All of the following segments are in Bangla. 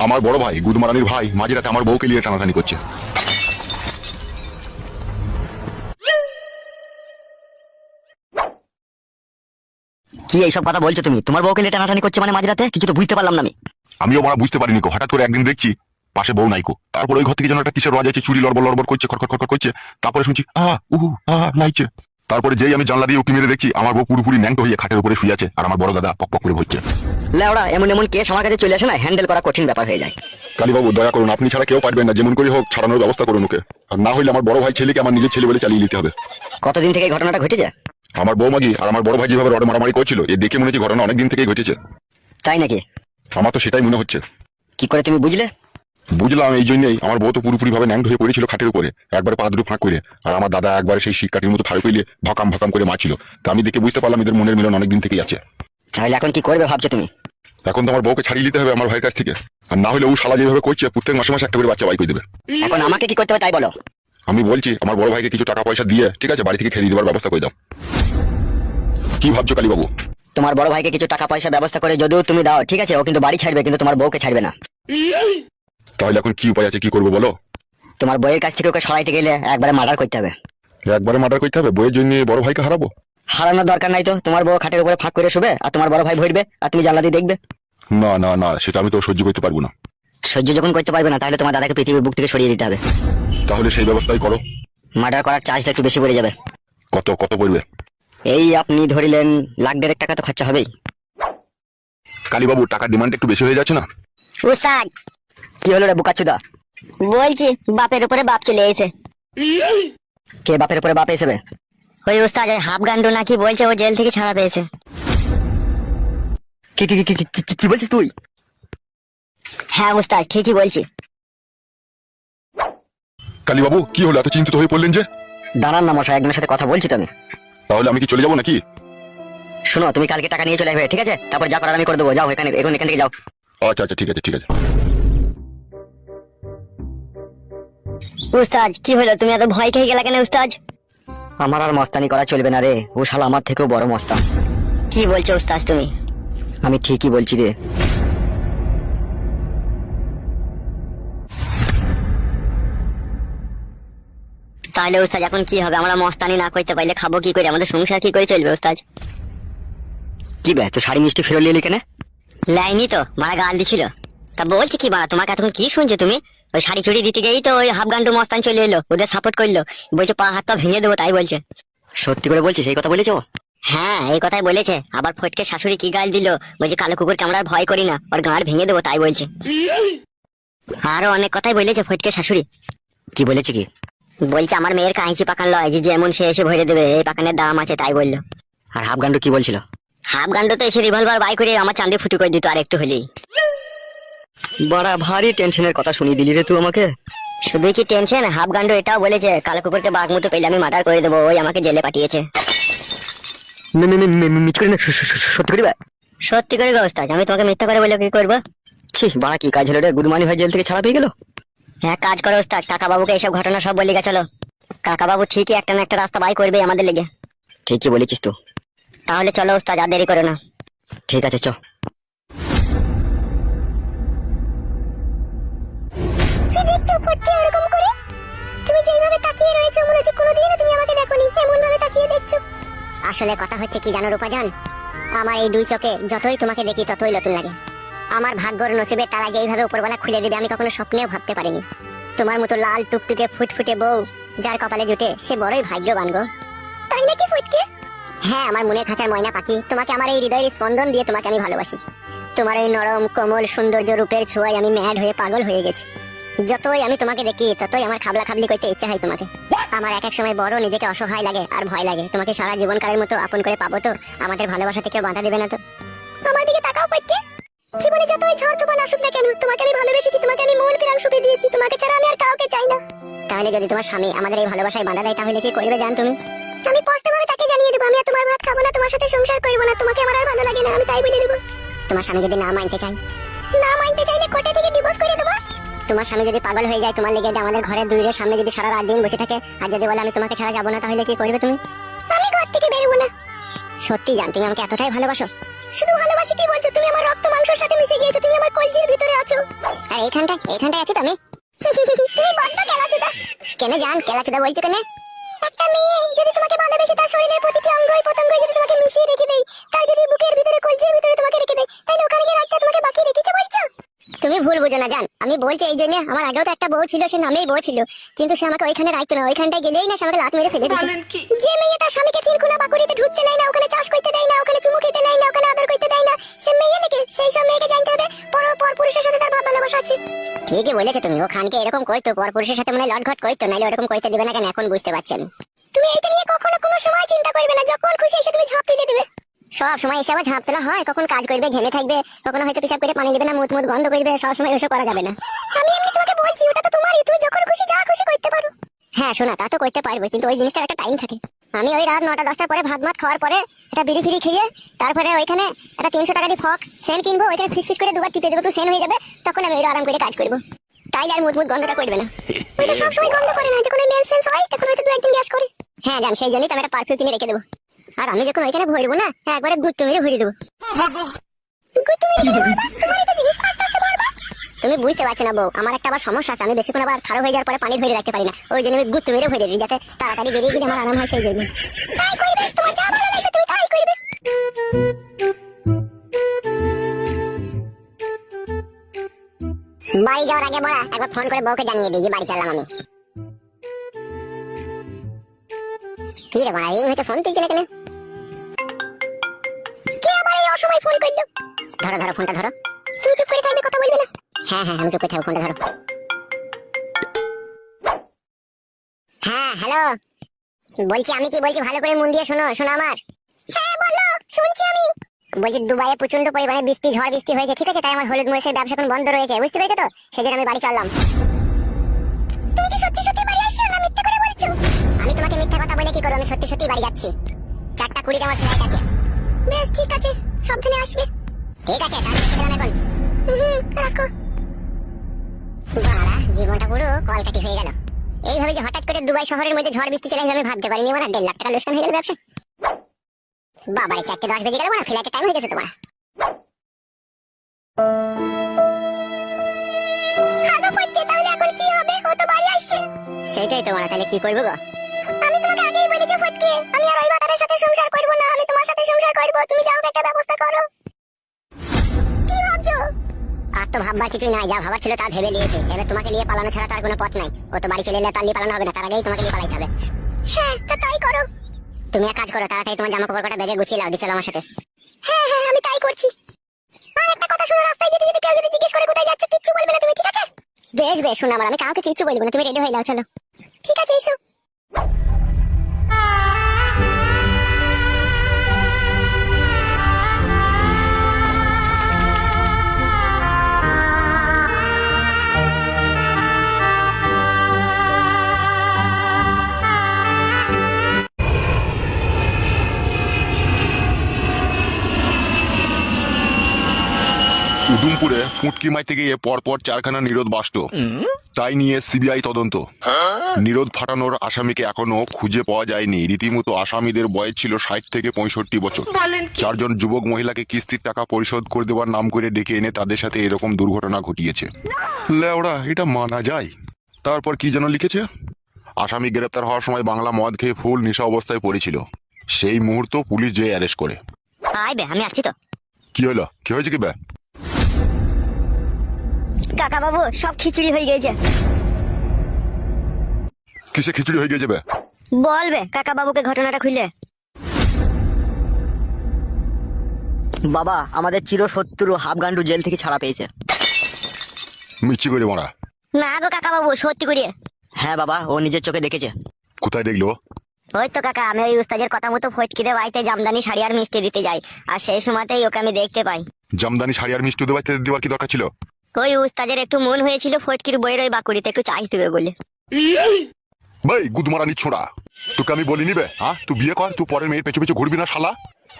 আমার বড় ভাই গুদমারানির ভাই মাঝরাতে আমার বউকে নিয়ে টানাটানি করছে। কি এইসব কথা বলছো তুমি? তোমার বউকে নিয়ে টানাটানি করছে মানে মাঝরাতে? কিছু তো বুঝতে পারলাম না আমি। আমিও বড় বুঝতে পারিনি, হঠাৎ করে একদিন দেখছি পাশে বউ নাইকো, তারপর ওই ঘর থেকে যেন একটা কিসের আওয়াজ আছে, চুরি লড়বড় লড়বড় করছে, খটখট খটখট করছে। তারপরে শুনছি নাইছে। তারপরে যেই আমি জানলা দিয়ে উকি মেরে দেখছি আমার বউ পুরোপুরি ন্যাংটো হয়ে খাটের উপরে শুয়ে আছে, আর আমার বড় দাদা পক পক করে ভরছে। লেওড়া, এমন এমন কেস আমার কাছে চলে আসে না, হ্যান্ডেল করা কঠিন ব্যাপার হয়ে যায়। কালীবাবু দয়া করুন, আপনি ছাড়া কেউ পারবেন না, যেমন করে হোক ছাড়ানোর ব্যবস্থা করুন ওকে। আর না হইলে আমার বড় ভাই ছেলেকে আমার নিজের ছেলে বলে চালিয়ে নিতে হবে। কতদিন থেকে এই ঘটনাটা ঘটেছে? আমার বৌমাগি আর আমার বড় ভাই যেভাবে রড মারামারি করছিল, এ দেখে মনে হচ্ছে ঘটনা অনেকদিন থেকেই ঘটেছে। তাই নাকি? আমার তো সেটাই মনে হচ্ছে। কি করে তুমি বুঝলে? বুঝলাম এই জন্যই, আমার বউ তো পুরোপুরি ভাবে ন্যাংড হয়ে পড়েছিল খাটের উপরে, একবারে পা দুটো ফাঁক করে, আর আমার দাদা একবারে সেই শিক্ষাটির মতো ঠাড়ু পেলে ভকাম ভকাম করে মাছিল। তা আমি দেখে বুঝতে পারলাম এদের মনের মিলন অনেকদিন থেকেই আছে। তাহলে এখন কি করবে ভাবছো তুমি? এখন তো আমার বউকে ছাড়িয়ে নিতে হবে আমার ভাইয়ের কাছ থেকে, আর না হলে ও শালা যেভাবে করছে প্রত্যেক মাসে মাসে একটা করে বাচ্চা বাই করে দেবে। এখন আমাকে কি করতে হবে তাই বলো। আমি বলছি আমার বড় ভাইকে কিছু টাকা পয়সা দিয়ে ঠিক আছে বাড়ি থেকে খেয়ে দেওয়ার ব্যবস্থা করে দাও। কি ভাবছো কালীবাবু? তোমার বড় ভাইকে কিছু টাকা পয়সা ব্যবস্থা করে যদিও তুমি দাও, ঠিক আছে, ও কিন্তু বাড়ি ছাড়বে, কিন্তু তোমার বউকে ছাড়বে না। তাহলে এখন কি উপায় আছে, কি করবো বলো? তোমার বইয়ের কাছ থেকে ওকে সরাইতে গেলে একবারে মার্ডার করতে হবে। একবারে মার্ডার করতে হবে? বইয়ের জন্য বড় ভাইকে হারাবো? হারানোর দরকার নাই তো, তোমার বউ খাটের উপরে ফাঁক করে শুবে আর তোমার বড় ভাই ভরবে আর তুমি জানলা দিয়ে দেখবে। না না না, সেটা আমি তো সহ্য করতে পারবো না। সহ্য যখন করতে পারবে না তাহলে তোমার দাদাকে পৃথিবীর বুক থেকে সরিয়ে দিতে হবে। তাহলে সেই ব্যবস্থাই করো। মার্ডার করার চার্জটা একটু বেশি পড়ে যাবে। কত কত পড়বে? এই আপনি ধরিলেন $1.5 তো খরচা হবেই। কালীবাবু টাকার ডিমান্ড একটু বেশি হয়ে যাচ্ছে না? উস্তাদ, কি হলো রে বুকাচুদা? বলছি বাপের উপরে বাপ চলে এসে। কে বাপের উপরে বাপ এসেবে? ওই উস্তাদ হাফ গান্ডু নাকি বলছে ও জেল থেকে ছাড়া পেয়েছে। কি কি কি কি বলছিস তুই? হ্যাঁ উস্তাদ ঠিকই বলছি। কালীবাবু কি হলো, এত চিন্তিত হয়ে পড়লেন যে? দাঁড়ান না মশাই, একজনের সাথে কথা বলছি তো আমি। তাহলে আমি কি চলে যাবো নাকি? শোনো, তুমি কালকে টাকা নিয়ে চলে আসবে, ঠিক আছে? তারপর যা করার আমি করে দেবো। যাও এখান থেকে যাও। আচ্ছা আচ্ছা ঠিক আছে ঠিক আছে। উস্তাদ কি হলো, তুমি এত ভয় খেয়ে গেলা কেন উস্তাদ? আমার আর মস্তানি করা চলবে না রে, ও শালা আমার থেকেও বড় মস্তান। কি বলছো উস্তাদ তুমি? আমি ঠিকই বলছি রে। তাহলে উস্তাদ এখন কি হবে? আমরা মস্তানি না করতে পারলে খাবো কি করে? আমাদের সংসার কি করে চলবে উস্তাদ? কি বে, তুই শাড়ি মিষ্টি ফেরত নিয়ে কেন? লাইনি তো মারা গাল দিছিল। তা বলছি কি বাড়া, তোমাকে এতক্ষণ কি শুনছো তুমি? ওই শাড়ি চুড়ি দিতে গেই তো ওই হাফ গান্ডু মস্তান চলে এলো, ওদের সাপোর্ট করলো, বলছে পা হাত পা ভেঙে দেবো তাই বলছে। সত্যি করে বলছিস এই কথা বলেছো? হ্যাঁ এই কথাই বলেছে। আবার ফটকে শাশুড়ি কি গাল দিল, বলছে কালো কুকুরকে আমরা আর ভয় করি না, ওর গাঁড় ভেঙে দেবো তাই বলছে। আরো অনেক কথাই বলেছে ফটকে শাশুড়ি। কি বলেছে কি? বলছে আমার মেয়ের কাঁচি পাকান লয়, যে যেমন সে এসে ভরে দেবে, এই পাকানের দাম আছে তাই বললো। আর হাফ গান্ডু কি বলছিল? হাফ গান্ডু তো এসে রিভলভার বাই করে আমার চাঁদে ফুটু করে দিত আর একটু হলেই। বড়া ভারী টেনশনের কথা শুনিয়ে দিলি রে তুই আমাকে। শুধু কি টেনশন, হাফ গান্ডু এটাও বলেছে কালো কুকুরকে বাঘ মতো পেলে আমি মার্ডার করে দেবো, ওই আমাকে জেলে পাঠিয়েছে। মিথ্যে করে না, সত্যি করে? সত্যি করে ব্যবস্থা, আমি তোমাকে মিথ্যা করে বলে কি করবো? ছি বাড়া, কি কাজ হলো রে? গুদমানি ভাই জেল থেকে ছাড়া পেয়ে গেল। হ্যাঁ কাজ করো ওস্তাদ, কাকা বাবুকে এইসব ঘটনা সব বলি গা চলো। কাকা বাবু ঠিকই একটা না একটা রাস্তা বাই করবে আমাদের লেগে। ঠিকই বলেছিস তো। তাহলে চলো ওস্তাদ, আর দেরি করো না। ঠিক আছে চ। কি দেখছো ফটকে এরকম করে? তুমি যেইভাবে তাকিয়ে রয়েছো মনে হচ্ছে কোনোদিনও তুমি আমাকে দেখোনি, এমন ভাবে তাকিয়ে দেখছো। আসলে কথা হচ্ছে কি জানো রূপাজান, আমার এই দুই চোখে যতই তোমাকে দেখি ততই নতুন লাগে। আমার ভাগ্যর নসিবের তালা যে এইভাবে উপরবেলা খুলে দেবে আমি কখনো স্বপ্নেও ভাবতে পারিনি। তোমার মতো লাল টুকটুকে ফুটফুটে বউ যার কপালে জুটে সে বড়ই ভাগ্যবান গো। তাই নাকি ফটকে? হ্যাঁ আমার মনের খাঁচার ময়না পাখি, তোমাকে আমার এই হৃদয়ের স্পন্দন দিয়ে তোমাকে আমি ভালোবাসি। তোমার এই নরম কোমল সৌন্দর্য রূপের ছোঁয়ায় আমি ম্যাড হয়ে পাগল হয়ে গেছি। যতই আমি তোমাকে দেখি ততই আমার খাবলা খাবলি করতে ইচ্ছা হয় তোমাকে। আমার এক এক সময় বড় নিজেকে অসহায় লাগে আর ভয় লাগে, তোমাকে সারা জীবনকালের মতো আপন করে পাবো তো? আমাদের ভালোবাসা থেকে বাধা দেবে না তো? আমার দিকে তাকাও ফটকে, জীবনে যতই ঝড় তুফান আসুক না কেন তোমাকে আমি ভালোবেসেছি, তোমাকে আমি মন প্রাণ সুপে দিয়েছি, তোমাকে ছাড়া আমি আর কাউকে চাই না। তাহলে যদি তোমার স্বামী আমাদের এই ভালোবাসায় বাধা দেয় তাহলে কি করবে জান তুমি? আমি স্পষ্টভাবে তাকে জানিয়ে দেবো আমি আর তোমার ভাত খাবো না, তোমার সাথে সংসার করবো না, তোমাকে আমার আর ভালো লাগে না, আমি তাই বলে দেবো। তোমার স্বামী যদি না মানতে চায়? না মানতে চাইলে কোর্টে থেকে ডিভোর্স করে দেবো। তোমার স্বামী যদি পাগল হয়ে যায় তোমার লেগে আমাদের ঘরের দুইয়ের সামনে যদি সারা রাত দিন বসে থাকে আর যদি বলে আমি তোমাকে ছাড়া যাবো না তাহলে কি করবে তুমি? আমি ঘর থেকে বেরোবো না। সত্যি জান তুমি আমাকে এতটাই ভালোবাসো? শুধু ভালোবাসি কি বলছো? তুমি আমার রক্ত মাংসের সাথে মিশে গিয়েছো, তুমি আমার কলজির ভিতরে আছো। আর এইখানটায় আছো তুমি। তুমি বড্ড কেলাচোদা। কেন জান কেলাচোদা বলছো কেন? একটা মেয়ে যদি তোমাকে ভালোবেসে তার শরীরের প্রতিটি অঙ্গই প্রত্যঙ্গই যদি তোমাকে মিশিয়ে রেখে দেয়, তার যদি বুকের ভিতরে কলজির ভিতরে তোমাকে রেখে দেয়, তাহলে ওখানে গিয়ে রাখতে তোমাকে বাকি রেখেছে বলছো? তুমি ভুল বুঝো না জান, আমি বলছি এই জন্য আমার আগেও তো একটা বউ ছিল, সে নামেই বউ ছিল, কিন্তু সে আমাকে ওইখানে রাখতো না, ওইখানটায় গেলেই না সে আমাকে লাত মেরে ফেলে দিত। যে মেয়ে তার স্বামীকে তিলকুনা বাকুড়িতে ঢুকতে দেয় না, ওখানে চাষ করতে দেয় না, ওখানে চুমু খেতে দেয় না, ওখানে আদর করতে দেয় না, সে মেয়ে লেগে সেই সব মেয়েকে জানতে হবে পর পুরুষের সাথে তার ভাব ভালোবাসা আছে। ঠিকই বলেছো তুমি, ও খানকে এরকম করতো, পর পুরুষের সাথে মনে লটঘট করতো, নাইলে ওরকম করতে দিবে না কেন এখন বুঝতে পারছি আমি। তুমি এটা নিয়ে কখনো কোনো সময় চিন্তা করবে না, যখন খুশি এসে তুমি ঝাঁপ তুলে দেবে। সব সময় এসে আবার ঝাঁপ তোলা হয়? কখন কাজ করবে, ঘেমে থাকবে, কখনো হয়তো পেশাব করে পানি নেবে না, মুত মুত গন্ধ করবে, সব সময় ওসব করা যাবে না। আমি এমনি তোমাকে বলছি, ওটা তো তোমারই, তুমি যখন খুশি যা খুশি করতে পারো। হ্যাঁ শোনা, তা তো করতে পারবো, কিন্তু ওই জিনিসটার একটা টাইম থাকে। আমি ওই রাত 9টা 10টার পরে ভাত মাত খাওয়ার পরে একটা বিড়ি ফিড়ি খেয়ে তারপরে ওইখানে একটা 300 টাকা দিয়ে ফক সেন কিনবো, ওইখানে ফিস ফিস করে দুবার টিপে দেবো, একটু সেন হয়ে যাবে, তখন আমি ওই আরাম করে কাজ করবো। তাই আর মুত মুত গন্ধটা করবে না। ওই তো সবসময় গন্ধ করে না, যখন মেল সেন্স হয় তখন হয়তো 2 একদিন গ্যাস করে। হ্যাঁ জান, সেই জন্যই তো আমি একটা পারফিউম কিনে রেখে দেবো। আর আমি যখন ওইখানে ভরবো না, একবারে গুত্তু মেরে ভরে দেবো। গুত্তু মেরে দেবো, তোমারই তো জিনিস আস্তে আস্তে ভরবা। তুমি বুঝতে পারছো না বউ, আমার একটা আবার সমস্যা আছে, আমি বেশিক্ষণ আবার খারাপ হয়ে যাওয়ার পরে পানি ধরে রাখতে পারি না, ওই জন্য আমি গুত্তু মেরে ভরে দিই, যাতে তাড়াতাড়ি বেরিয়ে গেলে আমার আরাম হয়, সেই জন্য। তাই করবে, তোমার যা ভালো লাগবে তুমি তাই করবে। বাড়ি যাওয়ার আগে বড়া একবার ফোন করে বউকে জানিয়ে দিই যে বাড়ি চললাম আমি। কি রে বড়া, এই হচ্ছে ফোন তুলছে না কেন? কে আবার এই অসময় ফোন করলো? ধরো ধরো ফোনটা ধরো। তুমি চুপ করে থাকবে, কথা বলবে না? হ্যাঁ হ্যাঁ আমি চুপ করে থাকবো, ফোনটা ধরো। হ্যাঁ হ্যালো, বলছি আমি কি বলছি ভালো করে মন দিয়ে শোনো, শোনো আমার। হ্যাঁ বলো, শুনছি আমি। বলছি দুবাইয়ে প্রচন্ড পরিমাণে বৃষ্টি, ঝড় বৃষ্টি হয়েছে, ঠিক আছে, তাই আমার হলুদ মরিচের ব্যবসা এখন বন্ধ রয়েছে, বুঝতে পেরেছো তো, সেই জন্য আমি বাড়ি চললাম। তুমি কি সত্যি সত্যি বাড়ি আসছো না মিথ্যা করে বলছো? আমি তোমাকে মিথ্যা কথা বলে কি করব, আমি সত্যি সত্যি বাড়ি যাচ্ছি। 4:20 আমার ফ্লাইট আছে। বেশ ঠিক আছে, সাবধানে আসবে। ঠিক আছে, তাহলে রেখে দিলাম এখন। রাখো। বাড়া জীবনটা পুরো কলকাটি হয়ে গেল। এইভাবে যে হঠাৎ করে দুবাই শহরের মধ্যে ঝড় বৃষ্টি চলে আসবে আমি ভাবতে পারিনি, আমার 1.5 লাখ টাকা লোকসান হয়ে গেল ব্যবসা। বাবারে 4:10 বেজে গেল, আমার ফ্লাইটের টাইম হয়ে গেছে তোমার। তাহলে এখন কি হবে? ও তো বাড়ি আসছে। সেটাই তোমার, তাহলে কি করবো গো? আমি তোমাকে আগেই বলেছি ফটকে, আমি আর ওই বাতারের সাথে সংসার করব না, আমি তোমার সাথে সংসার করব, তুমি যাও একটা ব্যবস্থা করো। কি ভাবছো? আর তো ভাববার কিছু নাই, যা ভাবার ছিল তা ভেবে নিয়েছি, এবার তোমাকে নিয়ে পালানো ছাড়া তো আর কোনো পথ নাই। ও তো বাড়ি চলে এলে তার নিয়ে পালানো হবে না, তার আগেই তোমাকে নিয়ে পালাইতে হবে। হ্যাঁ তা তাই করো। তুমি এক কাজ করো, তাড়াতাড়ি তোমার জামা কাপড় কটা ব্যাগে গুছিয়ে নাও, দিয়ে চলো আমার সাথে। হ্যাঁ হ্যাঁ আমি তাই করছি। আর একটা কথা শোনো, রাস্তায় যেতে যেতে কেউ যদি জিজ্ঞেস করে কোথায় যাচ্ছ, কিচ্ছু বলবে না তুমি, ঠিক আছে? বেশ বেশ, শোনো আমার, আমি কাউকে কিচ্ছু বলবো না, তুমি রেডি হয়ে নাও, চলো। ঠিক আছে এসো। উদুমপুরে ফুটকি মাইতে গিয়ে পরপর 4খানা নিরোধ বাসত, তাই নিয়ে সিবিআই তদন্ত। নিরোধ ফাটানোর আসামিকে এখনো খুঁজে পাওয়া যায়নি। রীতিমতো আসামিদের বয়স ছিল 60 থেকে 65 বছর। 4জন যুবক মহিলাকে কিস্তির টাকা পরিশোধ করে দেওয়ার নাম করে ডেকে এনে তাদের সাথে এরকম দুর্ঘটনা ঘটিয়েছে। লেওড়া, এটা মানা যায়? তারপর কি যেন লিখেছে, আসামি গ্রেপ্তার হওয়ার সময় বাংলা মদ খেয়ে ফুল নেশা অবস্থায় পড়েছিল, সেই মুহূর্ত পুলিশ যে অ্যারেস্ট করে। আয় বে, আমি আসছি তো। কি হলো, কি হয়েছে কি বে? কাকা বাবু সব খিচুড়ি হয়ে গেছে। কিসে খিচুড়ি হয়ে গেছে বে? বলবে কাকা বাবুকে ঘটনাটা খুলে। বাবা আমাদের চির শত্রু হাফ গান্ডু জেল থেকে ছাড়া পেয়েছে। মিচ্ছি করে মারা? না গো কাকা বাবু, সত্যি করে। হ্যাঁ বাবা, ও নিজের চোখে দেখেছে। কোথায় দেখলো? ওই তো কাকা, আমি ওই উস্তাদের কথা মতো ফটকিরে বাড়িতে জামদানি শাড়ি আর মিষ্টি দিতে যাই, আর সেই সময়তেই ওকে আমি দেখতে পাই। জামদানি শাড়ি আর মিষ্টি দেওয়ার কি দরকার ছিল? ওই উস্তাদের একটু মন হয়েছিল ফটকির বইয়ের ওই বাকুড়িতে একটু চাই দেবে বলে। ভাই গুদমারানি ছোড়া, তোকে আমি বলিনি বে? হ্যাঁ, তুই বিয়ে কর, তুই পরের মেয়ের পেছু পেছু ঘুরবি না শালা।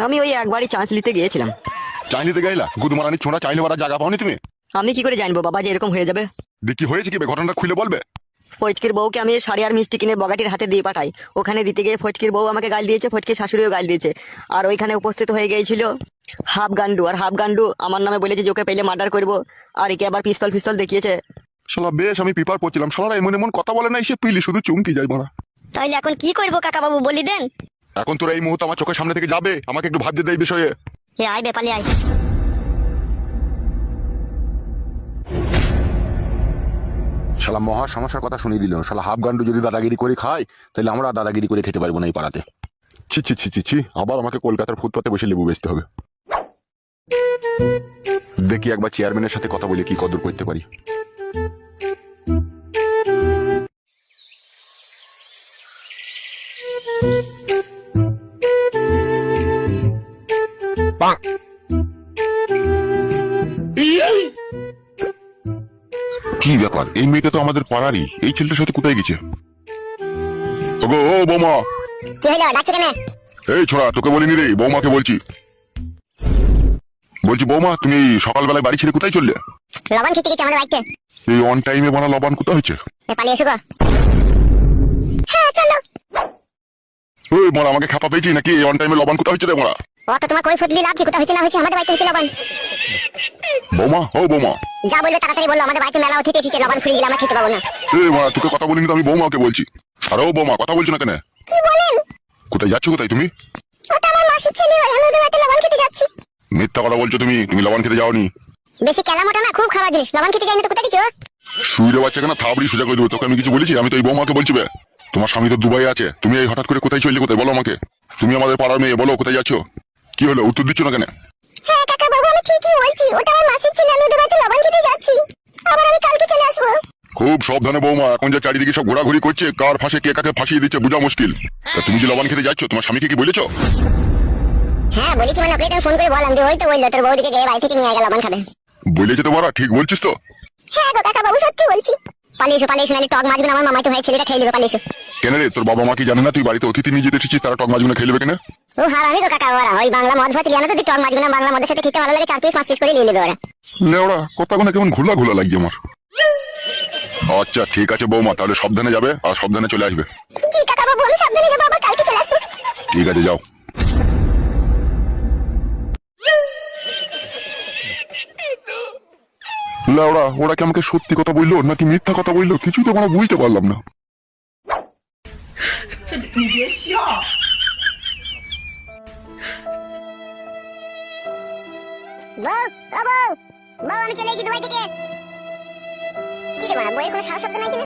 আমি ওই একবারই চান্স নিতে গিয়েছিলাম। চাইনিতে গেলা গুদমারানি ছোড়া, চাইলে বারা জায়গা পাওনি তুমি? আমি কি করে জানবো বাবা যে এরকম হয়ে যাবে? দেখি হয়েছে কি বে, ঘটনাটা খুলে বলবে। ফটকির বউকে আমি শাড়ি আর মিষ্টি কিনে বগাটির হাতে দিয়ে পাঠাই, ওখানে দিতে গিয়ে ফটকির বউ আমাকে গাল দিয়েছে, ফটকির শাশুড়িও গাল দিয়েছে, আর ওইখানে উপস্থিত হয়ে গিয়েছিল হাফ গান্ডু আর হাফ গান্ডু আমার নামে বলেছে যে ওকে পেলে মার্ডার করবো, আর একে আবার পিস্তল ফিস্তল দেখিয়েছে। শালা বেশ আমি পেপার পড়ছিলাম, শালারা এমন এমন কথা বলে না, এসে পিলি শুধু চুমকি যায় মারা। তাইলে এখন কি করবো কাকা বাবু বলি দেন। এখন তোরা এই মুহূর্তে আমার চোখের সামনে থেকে যাবে, আমাকে একটু ভাবতে দেয় বিষয়ে। এ আয় বেপালি আয়। শালা মহা সমস্যার কথা শুনিয়ে দিল। শালা হাফ গান্ডু যদি দাদাগিরি করে খায়, তাহলে আমরা দাদাগিরি করে খেতে পারবো না এই পাড়াতে। ছি ছি ছি ছি ছি, আবার আমাকে কলকাতার ফুটপাতে বসে লেবু বেচতে হবে। দেখি একবার চেয়ারম্যানের সাথে কথা বলে কি কদর করতে পারি। কি ব্যাপার, এই মেয়েটা তো আমাদের পাড়ারই, এই ছেলেটার সাথে কোথায় গেছে? ওগো ও বৌমা। কি হলো, ডাকছো কেন? এই ছোড়া, তোকে বলিনি রে, বৌমাকে বলছি। বলছি বৌমা, তুমি সকালবেলায় বাড়ি ছেড়ে কোথায় চললে? লবণ খেতে গেছে আমাদের বাড়িতে। এই অন টাইমে বানা লবণ কোথায় হচ্ছে? পালিয়ে এসো গো। হ্যাঁ চলো। ওই মোড়া আমাকে খাপা পেয়েছি নাকি? অন টাইমে লবণ কোথায় হচ্ছে রে মোড়া? অত তোমার কই ফুটলি লাভ কি, কোথা হচ্ছে না হচ্ছে, আমাদের বাড়িতে হচ্ছে লবণ। বৌমা ও বৌমা। যা বলবে তাড়াতাড়ি বললো, আমাদের বাড়িতে মেলা অতিথি এসেছে, লবণ ফুরিয়ে গেলে আমরা খেতে পাবো না। এই মোড়া, তোকে কথা বলিনি তো, আমি বৌমাকে বলছি। আর ও বৌমা, কথা বলছো না কেন? কি বলেন? কোথায় যাচ্ছ কোথায় তুমি? ওটা আমার মাসির ছেলে হয়, আমি ওদের বাড়িতে লবণ খেতে যাচ্ছি। মিথ্যা কথা বলছো তুমি, তুমি লবণ খেতে যাওনি। বেশি কেলা মোটা না, খুব খাওয়া জিনিস, লবণ খেতে যাইনি তো কোথায় গেছো? শুইরে বাচ্চা কেন থাবড়ি সোজা করে দেবো। তোকে আমি কিছু বলেছি? আমি তো এই বৌমাকে বলছি বে। তোমার স্বামী তো দুবাই আছে, তুমি এই হঠাৎ করে কোথায় চললে? কোথায় বলো আমাকে। তুমি আমাদের পাড়ার মেয়ে, বলো কোথায় যাচ্ছ? কি হলো, উত্তর দিচ্ছ না কেন? হ্যাঁ কাকা বাবু, আমি ঠিকই বলছি, ওটা আমার মাসির ছেলে, আমি ওদের বাড়িতে লবণ খেতে যাচ্ছি। আবার আমি কালকে চলে আসবো। খুব সাবধানে বৌমা, এখন যে চারিদিকে সব ঘোরাঘুরি করছে, কার ফাঁসে কে কাকে ফাঁসিয়ে দিচ্ছে বোঝা মুশকিল। তা তুমি যে লবণ খেতে যাচ্ছ, তোমার স্বামীকে কি বলেছো? হ্যাঁ বলেছি, মানে ওকে ফোন করে বললাম যে ওই তো বললো তোর বৌদিকে গিয়ে বাড়ি থেকে নিয়ে গেল লবণ খাবে। বলেছে তো বড়া, ঠিক বলছিস তো? হ্যাঁ গো কাকা বাবু, সত্যি বলছি। পালিয়ে এসো নাহলে টক মাছগুলো আমার মামাতো ভাই ছেলেটা খেয়ে নেবে, পালিয়ে এসো। কেন রে, তোর বাবা মা কি জানে না তুই বাড়িতে অতিথি নিয়ে যেতে এসেছিস? তারা টক মাছগুলো খেয়ে নেবে কেন? ও হার আমি গো কাকা, ওরা ওই বাংলা মদ ভাত লিয়ানো তো টক মাছগুলো বাংলা মদের সাথে খেতে ভালো লাগে, 4 পিস 5 পিস করে নিয়ে নেবে ওরা। লেওড়া, কথাগুলো কেমন ঘোলা ঘোলা লাগছে আমার। আচ্ছা ঠিক আছে বৌমা, তাহলে সাবধানে যাবে আর সাবধানে চলে আসবে। জি কাকা বাবু, আমি সাবধানে যাবো, আবার কালকে চলে আসবো। ঠিক আছে যাও। লেওড়া, ওরা কি আমাকে সত্যি কথা বললো নাকি মিথ্যা কথা বললো, কিছুই তো আমরা বুঝতে পারলাম না। বউ ও বউ, বউ আমি চলে এসেছি দুবাই থেকে। কি রে বাবা, বউয়ের কোনো সাহস শব্দ নাই কিনা?